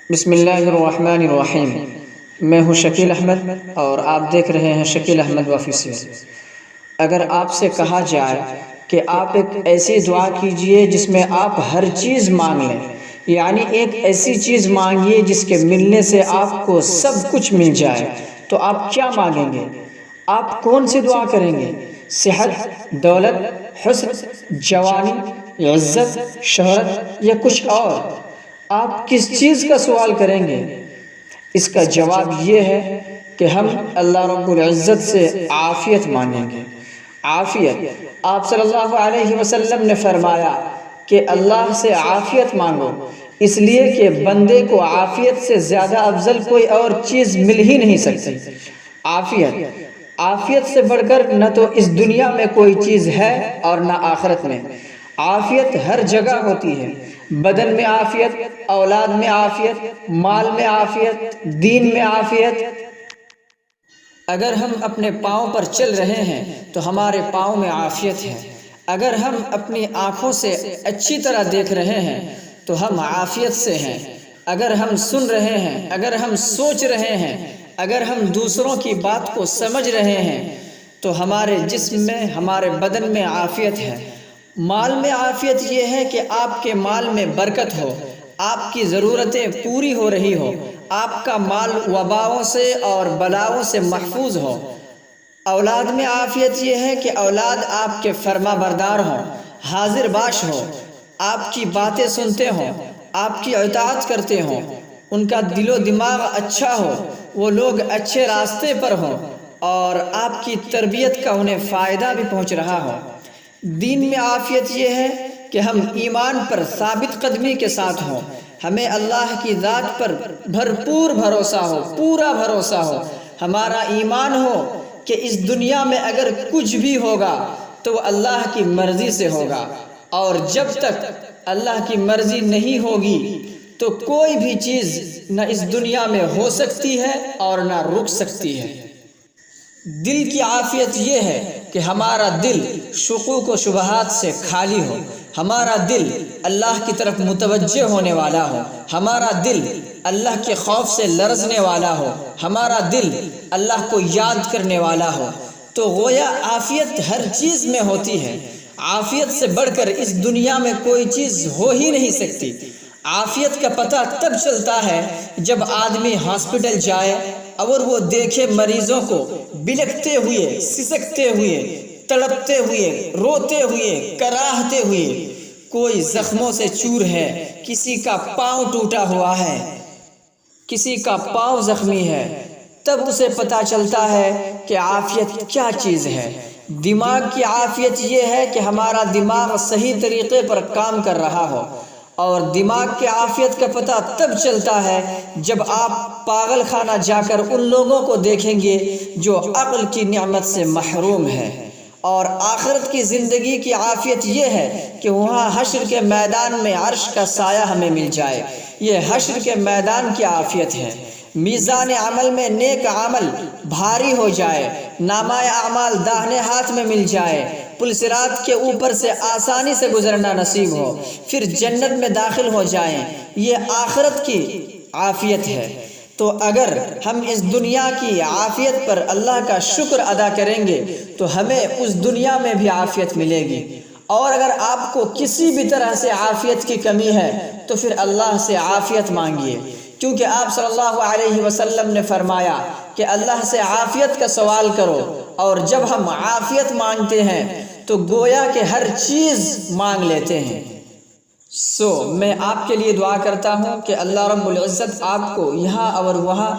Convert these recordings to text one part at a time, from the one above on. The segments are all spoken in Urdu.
بسم اللہ الرحمن الرحیم۔ میں ہوں شکیل احمد اور آپ دیکھ رہے ہیں شکیل احمد آفیسیل۔ اگر آپ سے کہا جائے کہ آپ ایک ایسی دعا کیجئے جس میں آپ ہر چیز مانگ لیں، یعنی ایک ایسی چیز مانگیے جس کے ملنے سے آپ کو سب کچھ مل جائے، تو آپ کیا مانگیں گے؟ آپ کون سی دعا کریں گے؟ صحت، دولت، حسن، جوانی، عزت، شہرت یا کچھ اور؟ آپ کس چیز کا سوال کریں گے؟ اس کا جواب یہ ہے کہ ہم اللہ رب العزت سے عافیت مانگیں گے۔ عافیت، آپ صلی اللہ علیہ وسلم نے فرمایا کہ اللہ سے عافیت مانگو، اس لیے کہ بندے کو عافیت سے زیادہ افضل کوئی اور چیز مل ہی نہیں سکتی۔ عافیت سے بڑھ کر نہ تو اس دنیا میں کوئی چیز ہے اور نہ آخرت میں۔ عافیت ہر جگہ ہوتی ہے، بدن میں عافیت، اولاد میں عافیت، مال میں عافیت، دین میں عافیت۔ اگر ہم اپنے پاؤں پر چل رہے ہیں تو ہمارے پاؤں میں عافیت ہے۔ اگر ہم اپنی آنکھوں سے اچھی طرح دیکھ رہے ہیں تو ہم عافیت سے ہیں۔ اگر ہم سن رہے ہیں، اگر ہم سوچ رہے ہیں، اگر ہم دوسروں کی بات کو سمجھ رہے ہیں تو ہمارے جسم میں، ہمارے بدن میں عافیت ہے۔ مال میں عافیت یہ ہے کہ آپ کے مال میں برکت ہو، آپ کی ضرورتیں پوری ہو رہی ہو، آپ کا مال وباؤں سے اور بلاؤں سے محفوظ ہو۔ اولاد میں عافیت یہ ہے کہ اولاد آپ کے فرما بردار ہوں، حاضر باش ہو، آپ کی باتیں سنتے ہوں، آپ کی اطاعت کرتے ہوں، ان کا دل و دماغ اچھا ہو، وہ لوگ اچھے راستے پر ہوں اور آپ کی تربیت کا انہیں فائدہ بھی پہنچ رہا ہو۔ دین میں عافیت یہ ہے کہ ہم ایمان پر ثابت قدمی کے ساتھ ہوں، ہمیں اللہ کی ذات پر بھرپور بھروسہ ہو، پورا بھروسہ ہو، ہمارا ایمان ہو کہ اس دنیا میں اگر کچھ بھی ہوگا تو وہ اللہ کی مرضی سے ہوگا، اور جب تک اللہ کی مرضی نہیں ہوگی تو کوئی بھی چیز نہ اس دنیا میں ہو سکتی ہے اور نہ رک سکتی ہے۔ دل کی عافیت یہ ہے کہ ہمارا دل شکوک و شبہات سے خالی ہو، ہمارا دل اللہ کی طرف متوجہ ہونے والا ہو، ہمارا دل اللہ کے خوف سے لرزنے والا ہو، ہمارا دل اللہ کو یاد کرنے والا ہو، تو گویا عافیت ہر چیز میں ہوتی ہے۔ عافیت سے بڑھ کر اس دنیا میں کوئی چیز ہو ہی نہیں سکتی۔ عافیت کا پتہ تب چلتا ہے جب آدمی ہاسپٹل جائے اور وہ دیکھے مریضوں کو بلکتے ہوئے، سسکتے ہوئے، تڑپتے ہوئے، روتے ہوئے، کراہتے ہوئے، کوئی زخموں سے چور ہے، کسی کا پاؤں ٹوٹا ہوا ہے، کسی کا پاؤں زخمی ہے، تب اسے پتہ چلتا ہے کہ عافیت کیا چیز ہے۔ دماغ کی عافیت یہ ہے کہ ہمارا دماغ صحیح طریقے پر کام کر رہا ہو، اور دماغ کی عافیت کا پتہ تب چلتا ہے جب آپ پاگل خانہ جا کر ان لوگوں کو دیکھیں گے جو عقل کی نعمت سے محروم ہے۔ اور آخرت کی زندگی کی عافیت یہ ہے کہ وہاں حشر کے میدان میں عرش کا سایہ ہمیں مل جائے، یہ حشر کے میدان کی عافیت ہے۔ میزان عمل میں نیک عمل بھاری ہو جائے، نامہ اعمال داہنے ہاتھ میں مل جائے، پل صراط کے اوپر سے آسانی سے گزرنا نصیب ہو، پھر جنت میں داخل ہو جائیں، یہ آخرت کی عافیت ہے۔ تو اگر ہم اس دنیا کی عافیت پر اللہ کا شکر ادا کریں گے تو ہمیں اس دنیا میں بھی عافیت ملے گی، اور اگر آپ کو کسی بھی طرح سے عافیت کی کمی ہے تو پھر اللہ سے عافیت مانگیے، کیونکہ آپ صلی اللہ علیہ وسلم نے فرمایا کہ اللہ سے عافیت کا سوال کرو، اور جب ہم عافیت مانگتے ہیں تو گویا کہ ہر چیز مانگ لیتے ہیں۔ میں آپ کے لیے دعا کرتا ہوں کہ اللہ رب العزت آپ کو یہاں اور وہاں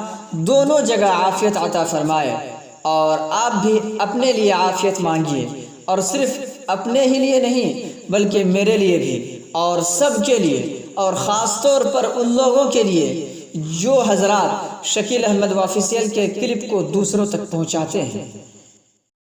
دونوں جگہ عافیت عطا فرمائے، اور آپ بھی اپنے لیے عافیت مانگیے، اور صرف اپنے ہی لیے نہیں بلکہ میرے لیے بھی اور سب کے لیے، اور خاص طور پر ان لوگوں کے لیے جو حضرات شکیل احمد آفیسیل کے کلپ کو دوسروں تک پہنچاتے ہیں۔